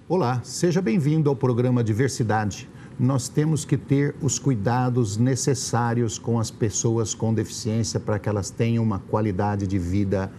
Olá, seja bem-vindo ao programa Diversidade. Nós temos que ter os cuidados necessários com as pessoas com deficiência para que elas tenham uma qualidade de vida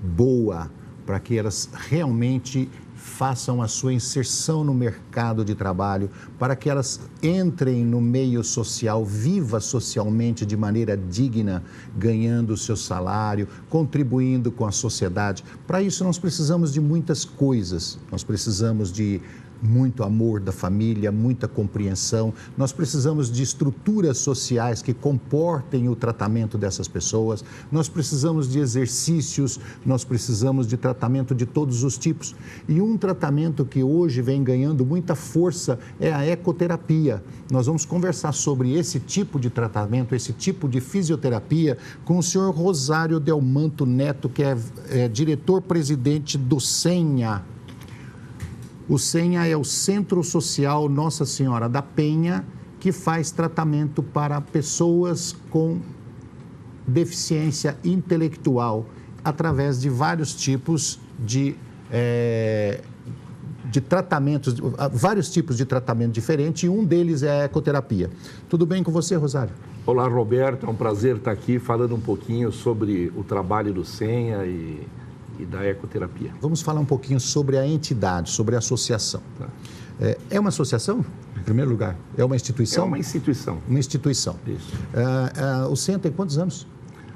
boa, para que elas realmente façam a sua inserção no mercado de trabalho, para que elas entrem no meio social, vivam socialmente de maneira digna, ganhando o seu salário, contribuindo com a sociedade. Para isso, nós precisamos de muitas coisas. Nós precisamos de muito amor da família, muita compreensão. Nós precisamos de estruturas sociais que comportem o tratamento dessas pessoas. Nós precisamos de exercícios, nós precisamos de tratamento de todos os tipos. E um tratamento que hoje vem ganhando muita força é a ecoterapia. Nós vamos conversar sobre esse tipo de tratamento, esse tipo de fisioterapia com o senhor Rosário Delmanto Neto, que é diretor-presidente do SENHA. O SENHA é o Centro Social Nossa Senhora da Penha, que faz tratamento para pessoas com deficiência intelectual, através de vários tipos de tratamentos, vários tipos de tratamento diferentes, e um deles é a ecoterapia. Tudo bem com você, Rosário? Olá, Roberto, é um prazer estar aqui falando um pouquinho sobre o trabalho do SENHA e da ecoterapia. Vamos falar um pouquinho sobre a entidade, sobre a associação. Tá. É uma associação, em primeiro lugar? É uma instituição? É uma instituição. Uma instituição. Isso. O SENHA tem quantos anos?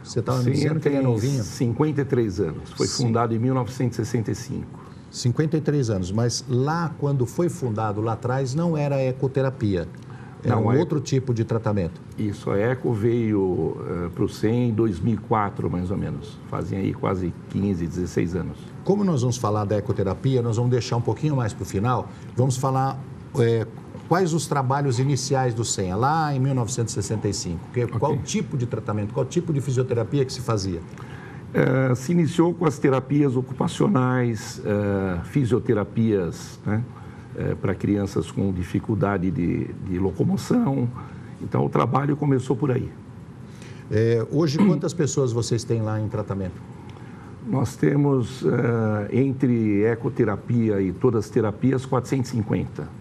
Você estava me dizendo que ele é tem novinho? 53 anos. Foi fundado em 1965. 53 anos, mas lá, quando foi fundado, lá atrás, não era ecoterapia. Era Não, um outro tipo de tratamento. Isso, a Eco veio para o SENHA em 2004, mais ou menos. Fazem aí quase 15, 16 anos. Como nós vamos falar da ecoterapia, nós vamos deixar um pouquinho mais para o final. Vamos falar quais os trabalhos iniciais do SENHA, lá em 1965. Qual tipo de tratamento, qual tipo de fisioterapia que se fazia? Se iniciou com as terapias ocupacionais, fisioterapias, né? Para crianças com dificuldade de locomoção. Então, o trabalho começou por aí. Hoje, quantas pessoas vocês têm lá em tratamento? Nós temos, entre ecoterapia e todas as terapias, 450.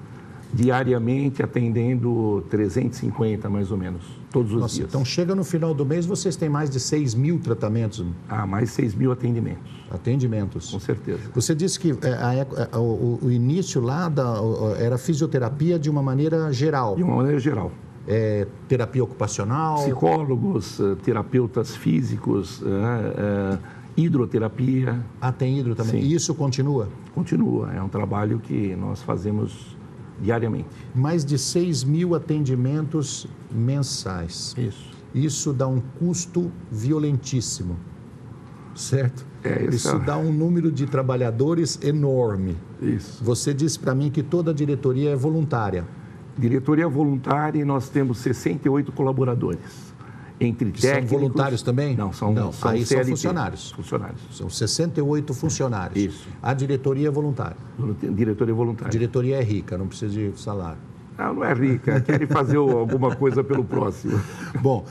Diariamente, atendendo 350, mais ou menos, todos os dias. Então, chega no final do mês, vocês têm mais de 6 mil tratamentos? Mais 6 mil atendimentos. Atendimentos. Com certeza. Você disse que o início lá era fisioterapia de uma maneira geral. De uma maneira geral. Terapia ocupacional? Psicólogos, terapeutas físicos, hidroterapia. Tem hidro também? Sim. E isso continua? Continua. É um trabalho que nós fazemos diariamente. Mais de 6 mil atendimentos mensais. Isso dá um custo violentíssimo, certo? Isso dá um número de trabalhadores enorme. Isso. Você disse para mim que toda a diretoria é voluntária. Diretoria voluntária, e nós temos 68 colaboradores. Entre técnicos... São voluntários também? Não, são aí CLT, são funcionários. São 68 funcionários. Isso. A diretoria é voluntária. Diretoria voluntária. A diretoria é rica, não precisa de salário. Não é rica, querem fazer alguma coisa pelo próximo. Bom,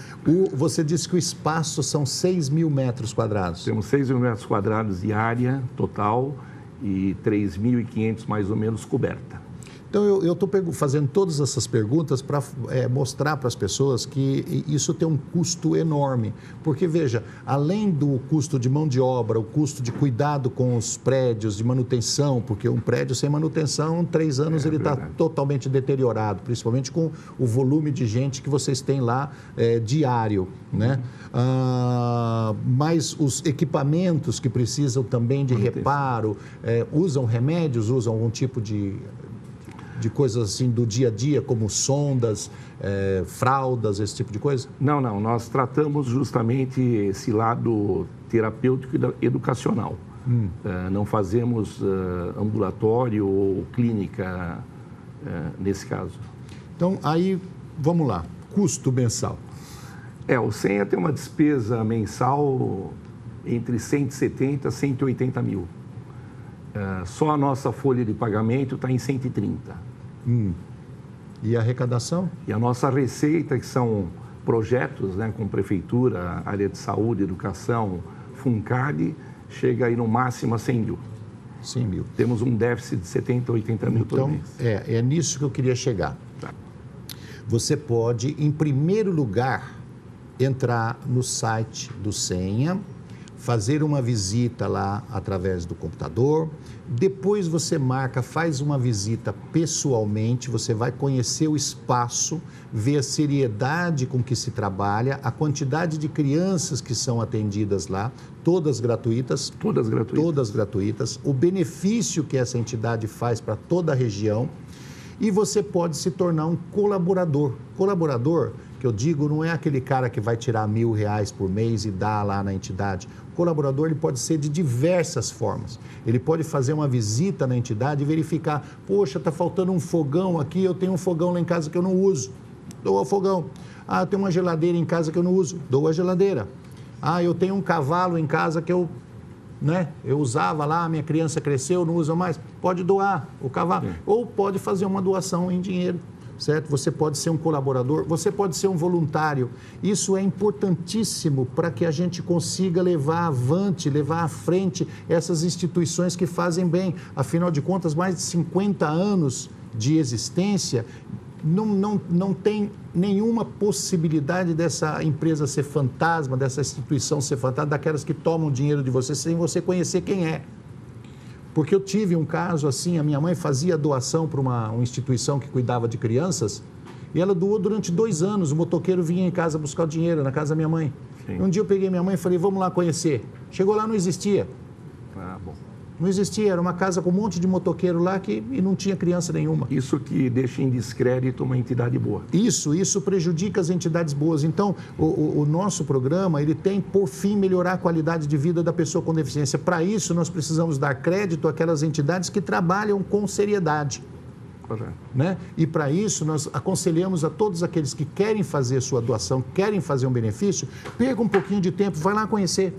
você disse que o espaço são 6 mil metros quadrados. Temos 6 mil metros quadrados de área total e 3.500 mais ou menos coberta. Então, eu estou fazendo todas essas perguntas para mostrar para as pessoas que isso tem um custo enorme. Porque, veja, além do custo de mão de obra, o custo de cuidado com os prédios, de manutenção, porque um prédio sem manutenção, 3 anos ele está totalmente deteriorado, principalmente com o volume de gente que vocês têm lá diário, né? Mas os equipamentos que precisam também de reparo, usam remédios, usam algum tipo de coisas assim do dia a dia, como sondas, fraldas, esse tipo de coisa? Não. Nós tratamos justamente esse lado terapêutico e educacional. Não fazemos ambulatório ou clínica nesse caso. Então, aí, vamos lá. Custo mensal. O SENHA tem uma despesa mensal entre 170 e 180 mil. Só a nossa folha de pagamento está em 130. E a arrecadação? E a nossa receita, que são projetos, né, com prefeitura, área de saúde, educação, FUNCAD, chega aí no máximo a 100 mil. 100 mil. Temos um déficit de 70, 80 mil por mês. É nisso que eu queria chegar. Tá. Você pode, em primeiro lugar, entrar no site do Senha, fazer uma visita lá através do computador, depois você faz uma visita pessoalmente, você vai conhecer o espaço, ver a seriedade com que se trabalha, a quantidade de crianças que são atendidas lá, todas gratuitas. Todas gratuitas. Todas gratuitas, o benefício que essa entidade faz para toda a região, e você pode se tornar um colaborador. Colaborador, que eu digo, não é aquele cara que vai tirar R$1.000 por mês e dar lá na entidade. O colaborador, ele pode ser de diversas formas. Ele pode fazer uma visita na entidade e verificar, poxa, está faltando um fogão aqui, eu tenho um fogão lá em casa que eu não uso, dou o fogão. Ah, eu tenho uma geladeira em casa que eu não uso, dou a geladeira. Ah, eu tenho um cavalo em casa que eu usava lá, minha criança cresceu, não usa mais, pode doar o cavalo. Sim. Ou pode fazer uma doação em dinheiro, certo? Você pode ser um colaborador, você pode ser um voluntário. Isso é importantíssimo para que a gente consiga levar avante, levar à frente essas instituições que fazem bem. Afinal de contas, mais de 50 anos de existência, não tem nenhuma possibilidade dessa empresa ser fantasma, dessa instituição ser fantasma, daquelas que tomam dinheiro de você sem você conhecer quem é. Porque eu tive um caso assim, a minha mãe fazia doação para uma instituição que cuidava de crianças e ela doou durante 2 anos, o motoqueiro vinha em casa buscar o dinheiro, na casa da minha mãe. Sim. Um dia eu peguei minha mãe e falei, vamos lá conhecer. Chegou lá, não existia. Ah, bom. Não existia, era uma casa com um monte de motoqueiro lá e não tinha criança nenhuma. Isso que deixa em descrédito uma entidade boa. Isso prejudica as entidades boas. Então, o nosso programa, ele tem por fim melhorar a qualidade de vida da pessoa com deficiência. Para isso, nós precisamos dar crédito àquelas entidades que trabalham com seriedade. Correto. Né? E para isso, nós aconselhamos a todos aqueles que querem fazer sua doação, querem fazer um benefício, perca um pouquinho de tempo, vai lá conhecer.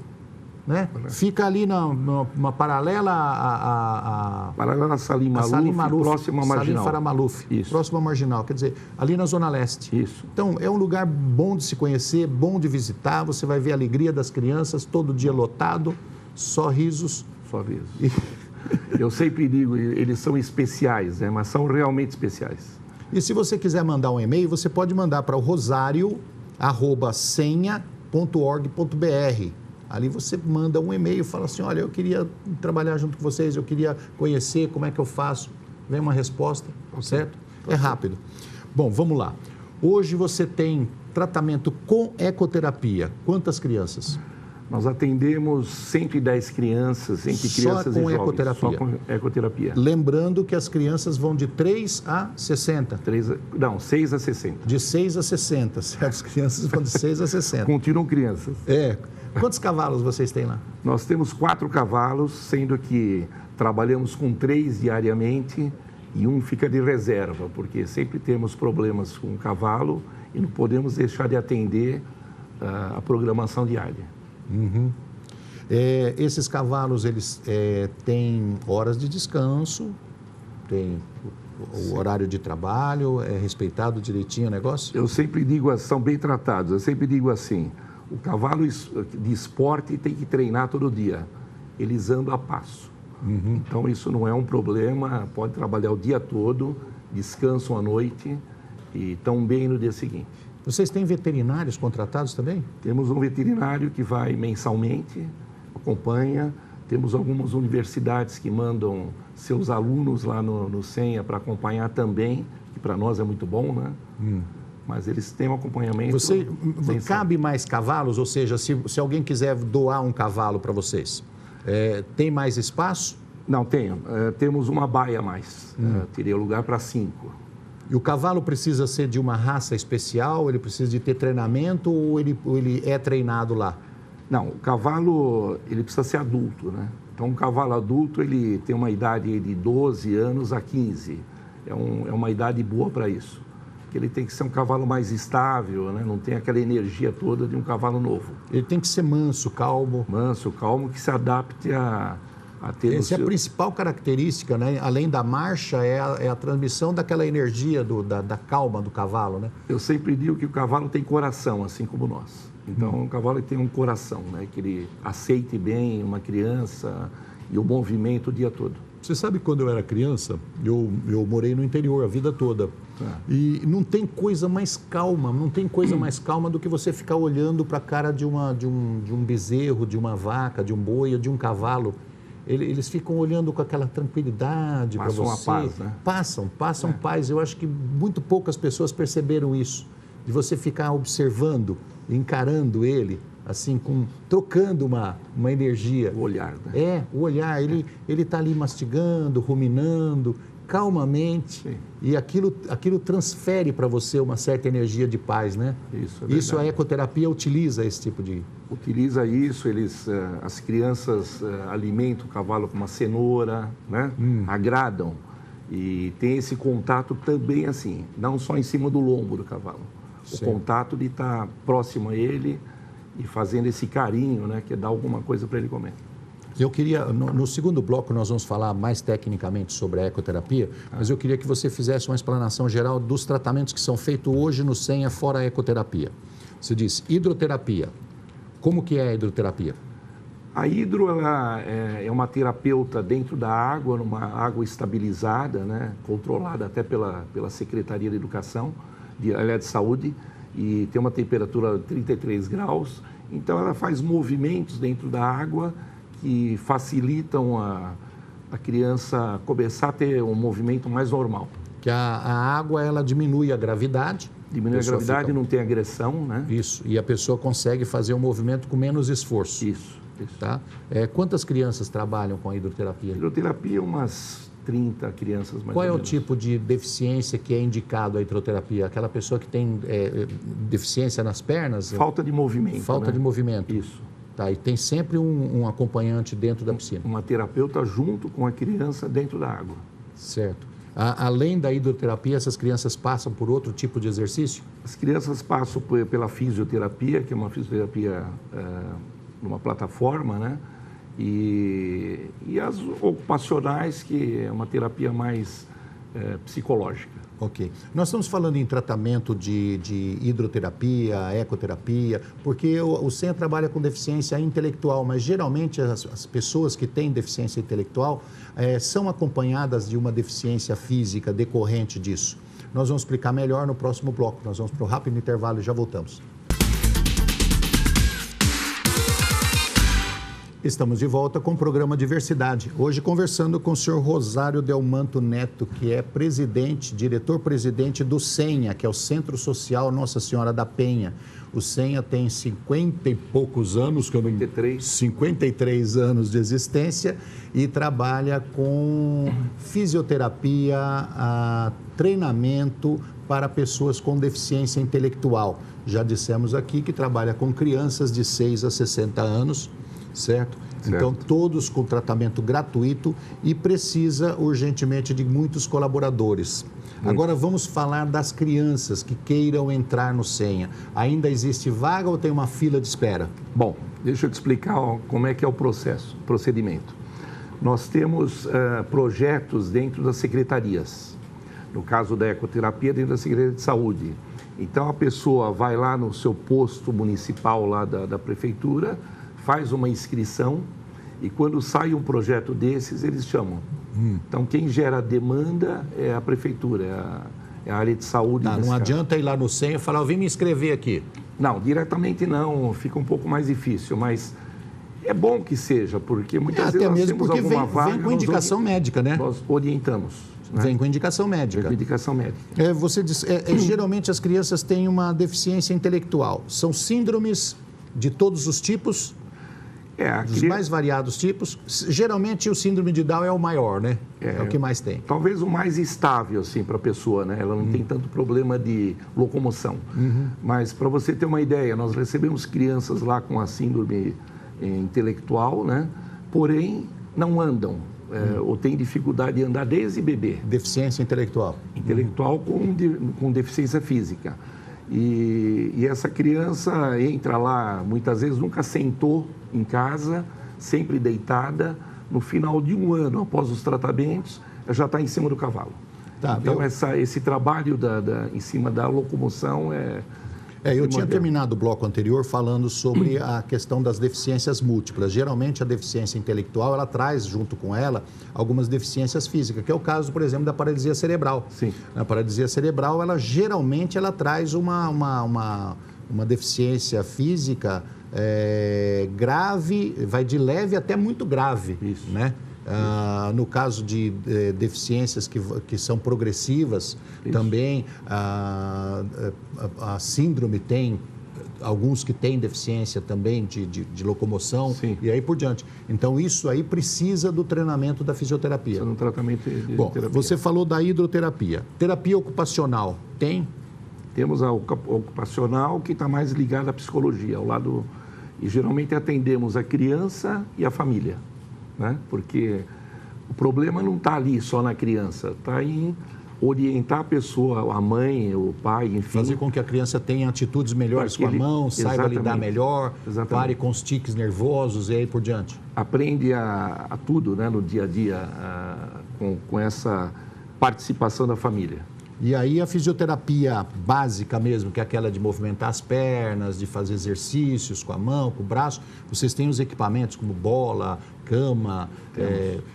Né? Fica ali numa paralela paralela a Salim Maluf, próximo à Marginal. Salim Farah Maluf, próximo à Marginal, quer dizer, ali na Zona Leste. Isso. Então, é um lugar bom de se conhecer, bom de visitar, você vai ver a alegria das crianças, todo dia lotado, só risos. Só risos. Eu sempre digo, eles são especiais, mas são realmente especiais. E se você quiser mandar um e-mail, você pode mandar para o rosario@senha.org.br. Ali você manda um e-mail e fala assim, olha, eu queria trabalhar junto com vocês, eu queria conhecer, como é que eu faço? Vem uma resposta, certo? É rápido. Bom, vamos lá. Hoje você tem tratamento com ecoterapia. Quantas crianças? Nós atendemos 110 crianças, entre crianças e jovens. Ecoterapia. Só com ecoterapia. Lembrando que as crianças vão de 3 a 60. 6 a 60. De 6 a 60, certo? As crianças vão de 6 a 60. Continuam crianças. Quantos cavalos vocês têm lá? Nós temos 4 cavalos, sendo que trabalhamos com 3 diariamente e um fica de reserva, porque sempre temos problemas com o cavalo e não podemos deixar de atender a programação diária. Uhum. Esses cavalos, eles têm horas de descanso, tem o horário de trabalho, é respeitado direitinho o negócio? Eu sempre digo, são bem tratados, eu sempre digo assim, o cavalo de esporte tem que treinar todo dia, eles andam a passo. Uhum. Então isso não é um problema, pode trabalhar o dia todo, descansam à noite e estão bem no dia seguinte. Vocês têm veterinários contratados também? Temos um veterinário que vai mensalmente, acompanha. Temos algumas universidades que mandam seus alunos lá no Senha para acompanhar também, que para nós é muito bom, né? Mas eles têm um acompanhamento. Cabe mais cavalos? Ou seja, se alguém quiser doar um cavalo para vocês, tem mais espaço? Não, temos uma baia a mais. Teria lugar para 5. E o cavalo precisa ser de uma raça especial? Ele precisa de ter treinamento ou ele é treinado lá? Não, o cavalo ele precisa ser adulto, né? Então, um cavalo adulto ele tem uma idade de 12 anos a 15. É uma idade boa para isso. Ele tem que ser um cavalo mais estável, né? Não tem aquela energia toda de um cavalo novo. Ele tem que ser manso, calmo. Manso, calmo, que se adapte a ter... Essa é a principal característica, né? Além da marcha, é a transmissão daquela energia da calma do cavalo, né? Eu sempre digo que o cavalo tem coração, assim como nós. Então, o cavalo tem um coração, né? Que ele aceite bem uma criança e o movimento o dia todo. Você sabe, quando eu era criança, eu morei no interior a vida toda. E não tem coisa mais calma, do que você ficar olhando para a cara de um bezerro, de uma vaca, de um boi, de um cavalo. Eles ficam olhando com aquela tranquilidade para você. Passam a paz, né? Passam paz. Eu acho que muito poucas pessoas perceberam isso. De você ficar observando, encarando ele, assim, trocando uma energia. O olhar, né? O olhar. Ele está ali mastigando, ruminando, calmamente. Sim. E aquilo transfere para você uma certa energia de paz, né? Isso a ecoterapia utiliza esse tipo de... Utiliza isso, as crianças alimentam o cavalo com uma cenoura, né? Agradam. E tem esse contato também assim, não só em cima do lombo do cavalo. Sim. O contato de estar próximo a ele e fazendo esse carinho, né? Que é dar alguma coisa para ele comer. Eu queria, no segundo bloco, nós vamos falar mais tecnicamente sobre a ecoterapia, mas eu queria que você fizesse uma explanação geral dos tratamentos que são feitos hoje no SENHA fora a ecoterapia. Você disse hidroterapia. Como que é a hidroterapia? A hidro ela é uma terapeuta dentro da água, numa água estabilizada, né? Controlada até pela Secretaria de Educação, de Saúde, e tem uma temperatura de 33 graus. Então, ela faz movimentos dentro da água que facilitam a criança começar a ter um movimento mais normal. Que a água, ela diminui a gravidade. Diminui a gravidade, não tem agressão, né? Isso, e a pessoa consegue fazer um movimento com menos esforço. Isso. Tá? Quantas crianças trabalham com a hidroterapia? Hidroterapia, umas 30 crianças mais ou menos. Qual é o tipo de deficiência que é indicado a hidroterapia? Aquela pessoa que tem deficiência nas pernas? Falta de movimento. Falta de movimento. Isso. Tá, e tem sempre um acompanhante dentro da piscina. Uma terapeuta junto com a criança dentro da água. Certo. Além da hidroterapia, essas crianças passam por outro tipo de exercício? As crianças passam pela fisioterapia, que é uma fisioterapia numa plataforma, né? E as ocupacionais, que é uma terapia mais psicológica. Ok. Nós estamos falando em tratamento de hidroterapia, ecoterapia, porque o SENHA trabalha com deficiência intelectual, mas geralmente as pessoas que têm deficiência intelectual são acompanhadas de uma deficiência física decorrente disso. Nós vamos explicar melhor no próximo bloco. Nós vamos para um rápido intervalo e já voltamos. Estamos de volta com o programa Diversidade. Hoje conversando com o senhor Rosário Delmanto Neto, que é diretor-presidente do SENHA, que é o Centro Social Nossa Senhora da Penha. O SENHA tem 50 e poucos anos, 53 anos de existência, e trabalha com fisioterapia, treinamento para pessoas com deficiência intelectual. Já dissemos aqui que trabalha com crianças de 6 a 60 anos, certo? Então, todos com tratamento gratuito e precisa urgentemente de muitos colaboradores. Agora, vamos falar das crianças que queiram entrar no SENHA. Ainda existe vaga ou tem uma fila de espera? Bom, deixa eu te explicar como é que é o procedimento. Nós temos projetos dentro das secretarias. No caso da ecoterapia, dentro da Secretaria de Saúde. Então, a pessoa vai lá no seu posto municipal lá da prefeitura, faz uma inscrição e quando sai um projeto desses, eles chamam. Então, quem gera a demanda é a prefeitura, é a área de saúde. Não adianta ir lá no SENHA e falar, eu vim me inscrever aqui. Não, diretamente não, fica um pouco mais difícil, mas é bom que seja, porque muitas vezes nós temos alguma vaga... Vem com indicação médica, né? Nós orientamos. Né? Vem com indicação médica. Vem com indicação médica. Você diz, geralmente as crianças têm uma deficiência intelectual. São síndromes de todos os tipos... Dos mais variados tipos. Geralmente o síndrome de Down é o maior, né? É o que mais tem. Talvez o mais estável, assim, para a pessoa, né? Ela não tem tanto problema de locomoção. Mas, para você ter uma ideia, nós recebemos crianças lá com a síndrome intelectual, né? Porém, não andam. Ou têm dificuldade de andar desde bebê. Deficiência intelectual. Intelectual com deficiência física. E essa criança entra lá, muitas vezes nunca sentou em casa, sempre deitada. No final de um ano, após os tratamentos, já está em cima do cavalo. Então, esse trabalho em cima da locomoção Eu tinha terminado o bloco anterior falando sobre a questão das deficiências múltiplas. Geralmente, a deficiência intelectual, ela traz junto com ela algumas deficiências físicas, que é o caso, por exemplo, da paralisia cerebral. Sim. A paralisia cerebral, geralmente, ela traz uma deficiência física grave, vai de leve até muito grave. Isso. Né? No caso de deficiências que são progressivas, isso. Também a síndrome tem alguns que têm deficiência também de locomoção. Sim. E aí por diante. Então, isso aí precisa do treinamento da fisioterapia. Precisa de um tratamento de Bom, terapia. Você falou da hidroterapia. Terapia ocupacional, tem? Temos a ocupacional, que está mais ligada à psicologia, ao lado... E geralmente atendemos a criança e a família, né? Porque o problema não está ali só na criança, está em orientar a pessoa, a mãe, o pai, enfim. Fazer com que a criança tenha atitudes melhores com a mão, saiba lidar melhor, pare com os tiques nervosos e aí por diante. Aprende a tudo, né, no dia a dia, com essa participação da família. E aí a fisioterapia básica mesmo, que é aquela de movimentar as pernas, de fazer exercícios com a mão, com o braço, vocês têm os equipamentos como bola, cama,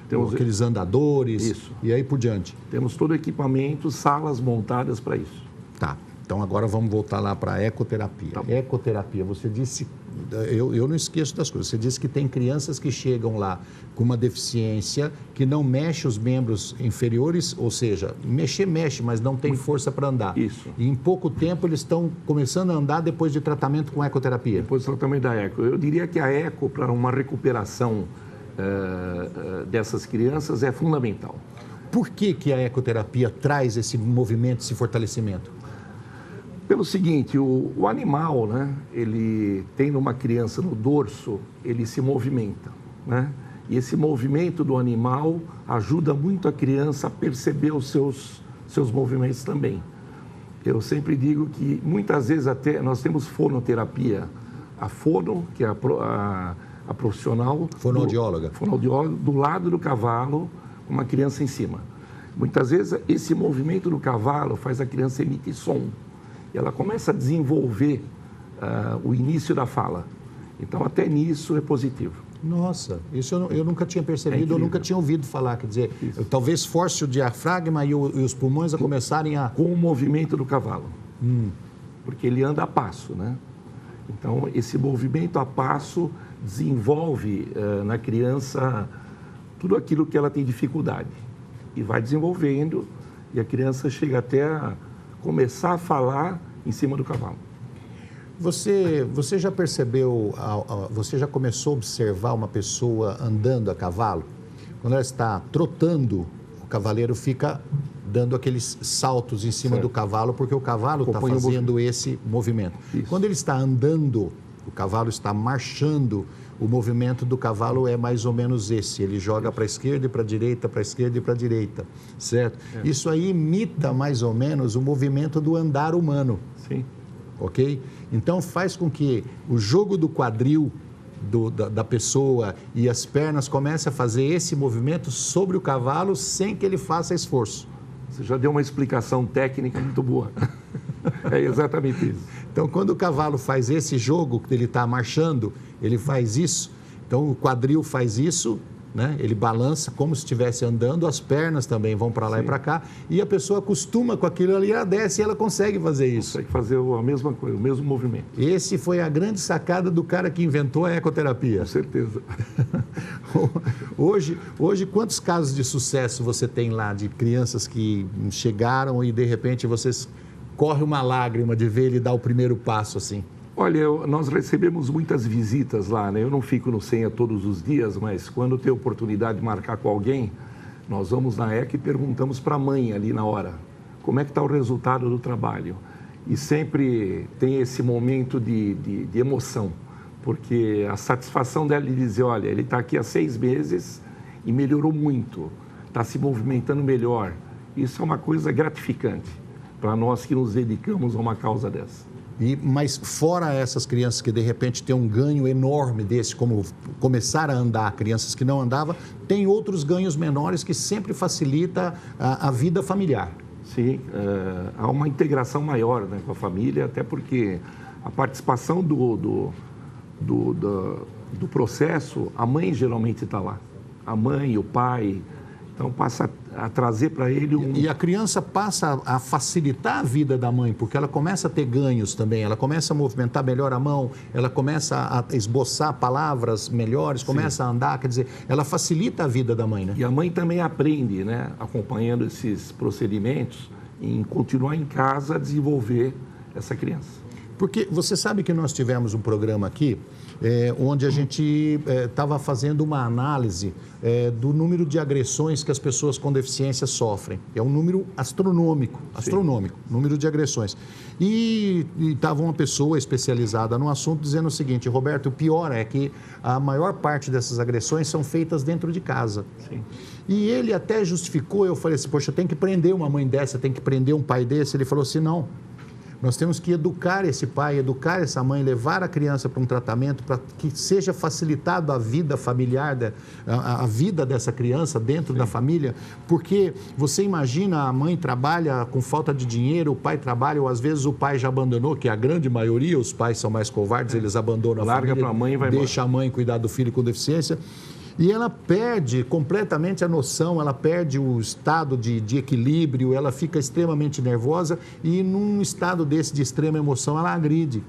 temos aqueles andadores, isso. E aí por diante. Temos todo o equipamento, salas montadas para isso. Tá, então agora vamos voltar lá para a ecoterapia. Tá. Ecoterapia, você disse, eu não esqueço das coisas, você disse que tem crianças que chegam lá com uma deficiência que não mexe os membros inferiores, ou seja, mexe, mas não tem força para andar. Isso. E em pouco tempo eles estão começando a andar depois de tratamento com ecoterapia. Depois do tratamento da eco. Eu diria que a eco, para uma recuperação dessas crianças, é fundamental. Por que a ecoterapia traz esse movimento, esse fortalecimento? Pelo seguinte, o animal, né, ele tem numa criança no dorso, ele se movimenta, né? E esse movimento do animal ajuda muito a criança a perceber os seus movimentos também. Eu sempre digo que muitas vezes até nós temos fonoterapia, a fono, que é a profissional... Fonoaudióloga. Fonoaudióloga, do lado do cavalo, uma criança em cima. Muitas vezes esse movimento do cavalo faz a criança emitir som. E ela começa a desenvolver o início da fala. Então, até nisso é positivo. Nossa, isso eu nunca tinha percebido, eu nunca tinha ouvido falar. Quer dizer, talvez force o diafragma e os pulmões a começarem a... Com o movimento do cavalo. Porque ele anda a passo, né? Então, esse movimento a passo desenvolve na criança tudo aquilo que ela tem dificuldade. E vai desenvolvendo, e a criança chega até a começar a falar em cima do cavalo. Você já percebeu, você já começou a observar uma pessoa andando a cavalo? Quando ela está trotando, o cavaleiro fica dando aqueles saltos em cima do cavalo, porque o cavalo está fazendo esse movimento. Isso. Quando ele está andando, o cavalo está marchando, o movimento do cavalo é mais ou menos esse. Ele joga para a esquerda e para a direita, para a esquerda e para a direita, certo? Isso aí imita mais ou menos o movimento do andar humano. Sim. Ok? Então faz com que o jogo do quadril da pessoa e as pernas comecem a fazer esse movimento sobre o cavalo sem que ele faça esforço. Você já deu uma explicação técnica muito boa. É exatamente isso. Então, quando o cavalo faz esse jogo, ele está marchando, ele faz isso. Então, o quadril faz isso, né? Ele balança como se estivesse andando, as pernas também vão para lá e para cá, e a pessoa acostuma com aquilo ali, ela desce e ela consegue fazer isso. Consegue fazer a mesma coisa, o mesmo movimento. Esse foi a grande sacada do cara que inventou a ecoterapia. Com certeza. Hoje, quantos casos de sucesso você tem lá de crianças que chegaram e, de repente, vocês corre uma lágrima de ver ele dar o primeiro passo assim? Olha, nós recebemos muitas visitas lá, né? Eu não fico no Senha todos os dias, mas quando tem oportunidade de marcar com alguém, nós vamos na ECA e perguntamos para a mãe ali na hora, como é que está o resultado do trabalho. E sempre tem esse momento de emoção, porque a satisfação dela de dizer, olha, ele está aqui há 6 meses e melhorou muito, está se movimentando melhor. Isso é uma coisa gratificante para nós que nos dedicamos a uma causa dessa. Mas fora essas crianças que de repente têm um ganho enorme desse, como começar a andar, crianças que não andavam, tem outros ganhos menores que sempre facilita a vida familiar. Sim, há uma integração maior, né, com a família, até porque a participação do processo, a mãe geralmente está lá. A mãe, o pai, então passa a trazer para ele E a criança passa a facilitar a vida da mãe, porque ela começa a ter ganhos também, ela começa a movimentar melhor a mão, ela começa a esboçar palavras melhores, começa a andar, quer dizer, ela facilita a vida da mãe, né? E a mãe também aprende, né, acompanhando esses procedimentos, em continuar em casa a desenvolver essa criança. Porque você sabe que nós tivemos um programa aqui, onde a gente estava fazendo uma análise do número de agressões que as pessoas com deficiência sofrem. É um número astronômico, número de agressões. E estava uma pessoa especializada no assunto dizendo o seguinte: Roberto, o pior é que a maior parte dessas agressões são feitas dentro de casa. Sim. E ele até justificou, eu falei assim, poxa, tem que prender uma mãe dessa, tem que prender um pai desse. Ele falou assim, não. Nós temos que educar esse pai, educar essa mãe, levar a criança para um tratamento para que seja facilitado a vida familiar, a vida dessa criança dentro da família, porque você imagina, a mãe trabalha com falta de dinheiro, o pai trabalha, ou às vezes o pai já abandonou, que a grande maioria, os pais são mais covardes, eles abandonam a família, pra mãe e vai deixa embora. A mãe cuidar do filho com deficiência. E ela perde completamente a noção, ela perde o estado de equilíbrio, ela fica extremamente nervosa e num estado desse de extrema emoção ela agride.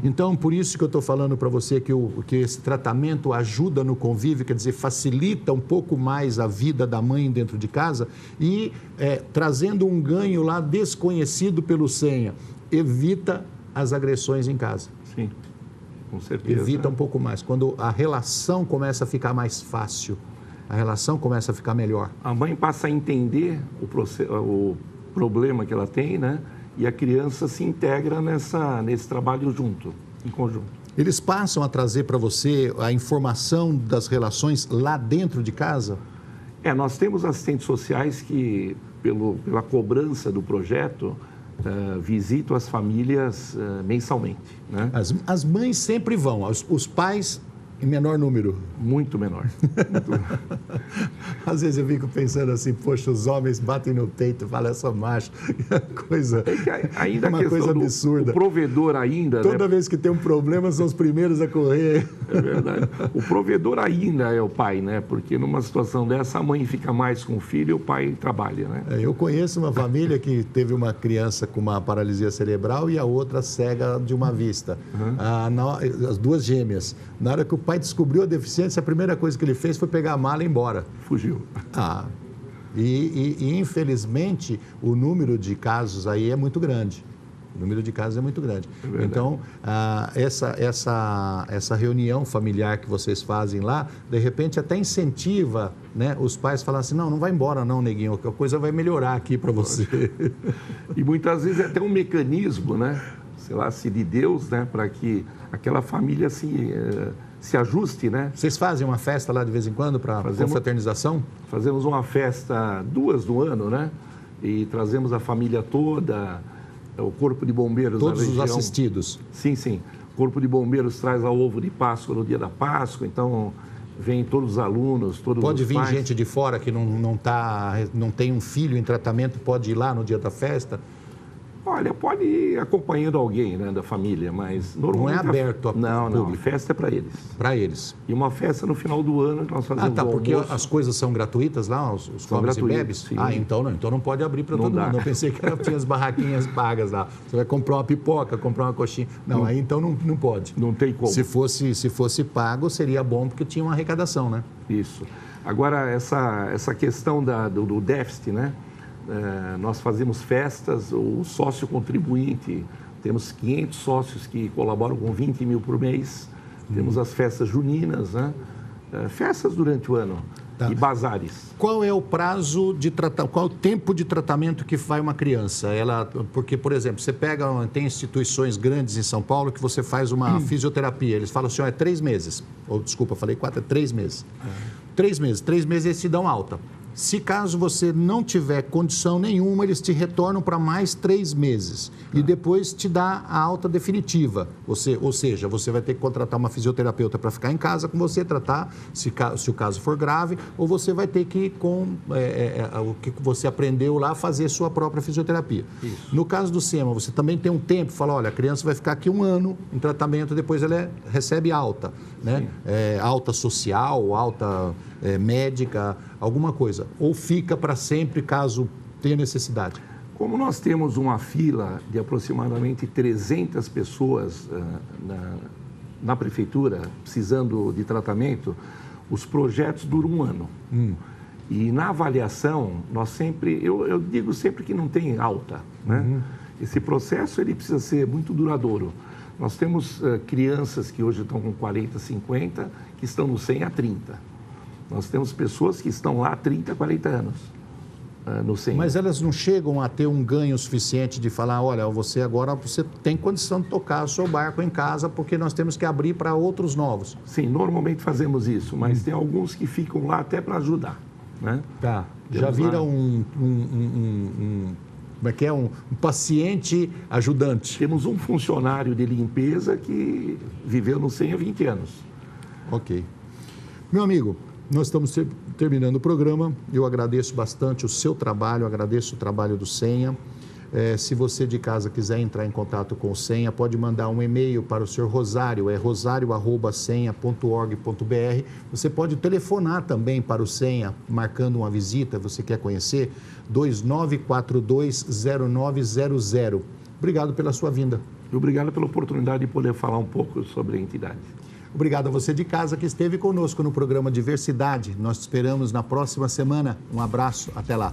Então, por isso que eu estou falando para você que esse tratamento ajuda no convívio, quer dizer, facilita um pouco mais a vida da mãe dentro de casa e trazendo um ganho lá desconhecido pelo senha, evita as agressões em casa. Sim. Com certeza. Evita um pouco mais. Quando a relação começa a ficar mais fácil, a relação começa a ficar melhor. A mãe passa a entender o problema que ela tem, né? E a criança se integra nesse trabalho junto, em conjunto. Eles passam a trazer para você a informação das relações lá dentro de casa? Nós temos assistentes sociais que, pela cobrança do projeto, visitam as famílias mensalmente, né? As mães sempre vão, os pais em menor número. Muito menor. Às vezes eu fico pensando assim, poxa, os homens batem no peito e falam, eu sou macho. Coisa, ainda uma coisa absurda. O provedor ainda... Toda vez que tem um problema, são os primeiros a correr. É verdade. O provedor ainda é o pai, né? Porque numa situação dessa, a mãe fica mais com o filho e o pai trabalha, né? Eu conheço uma família que teve uma criança com uma paralisia cerebral e a outra cega de uma vista. As duas gêmeas. Na hora que o pai descobriu a deficiência, a primeira coisa que ele fez foi pegar a mala e ir embora. Fugiu. E infelizmente o número de casos aí é muito grande. O número de casos é muito grande. Então, essa reunião familiar que vocês fazem lá, de repente até incentiva, né, os pais a falar assim, não vai embora não, neguinho, a coisa vai melhorar aqui para você. E muitas vezes é até um mecanismo, né, sei lá, se de Deus, né, para que aquela família se ajuste, né? Vocês fazem uma festa lá de vez em quando para confraternização? Fazemos uma festa 2 no ano, né? E trazemos a família toda, o Corpo de Bombeiros todos da região. Os assistidos? Sim. O Corpo de Bombeiros traz ao ovo de Páscoa no dia da Páscoa, então vêm todos os alunos, todos Pode os vir pais. gente de fora que não tem um filho em tratamento, pode ir lá no dia da festa? Olha, pode ir acompanhando alguém, né, da família, mas normalmente... Não é aberto ao público? Não, festa é para eles. Para eles. E uma festa no final do ano que nós fazemos porque almoço. as coisas são gratuitas lá, os comes e bebes? Sim. Então não pode abrir para todo mundo. Eu pensei que tinha as barraquinhas pagas lá. Você vai comprar uma pipoca, comprar uma coxinha. Aí então não pode. Não tem como. Se fosse pago, seria bom, porque tinha uma arrecadação, né? Isso. Agora, essa questão do déficit, né? Nós fazemos festas, o sócio contribuinte, temos 500 sócios que colaboram com 20 mil por mês, temos as festas juninas, né? Festas durante o ano e bazares. Qual é o prazo de tratamento, qual é o tempo de tratamento que vai uma criança? Porque, por exemplo, você tem instituições grandes em São Paulo que você faz uma fisioterapia, eles falam assim, é 3 meses, ou desculpa, falei 4, é 3 meses. 3 meses eles te dão alta. Se caso você não tiver condição nenhuma, eles te retornam para mais 3 meses. E depois te dá a alta definitiva. Ou seja, você vai ter que contratar uma fisioterapeuta para ficar em casa com você, tratar, se o caso for grave, ou você vai ter que, com o que você aprendeu lá, fazer sua própria fisioterapia. Isso. No caso do SEMA, você também tem um tempo, fala, olha, a criança vai ficar aqui 1 ano em tratamento, depois ela recebe alta, né? Alta social, alta médica, alguma coisa. Ou fica para sempre, caso tenha necessidade. Como nós temos uma fila de aproximadamente 300 pessoas na prefeitura precisando de tratamento, os projetos duram 1 ano. E na avaliação, nós sempre, eu digo sempre que não tem alta, né? Esse processo ele precisa ser muito duradouro. Nós temos crianças que hoje estão com 40, 50, que estão no 100 a 30. Nós temos pessoas que estão lá há 30, 40 anos no 100. Mas elas não chegam a ter um ganho suficiente de falar, olha, você tem condição de tocar o seu barco em casa, porque nós temos que abrir para outros novos. Sim, normalmente fazemos isso, mas tem alguns que ficam lá até para ajudar, né? Tá. Já vira como é que é? Um paciente ajudante. Temos um funcionário de limpeza que viveu no 100 há 20 anos. Ok. Meu amigo, nós estamos terminando o programa. Eu agradeço bastante o seu trabalho, agradeço o trabalho do Senha. Se você de casa quiser entrar em contato com o Senha, pode mandar um e-mail para o senhor Rosário, rosario@senha.org.br. Você pode telefonar também para o Senha, marcando uma visita, você quer conhecer, 29420900. Obrigado pela sua vinda. E obrigado pela oportunidade de poder falar um pouco sobre a entidade. Obrigado a você de casa que esteve conosco no programa Diversidade. Nós te esperamos na próxima semana. Um abraço, até lá.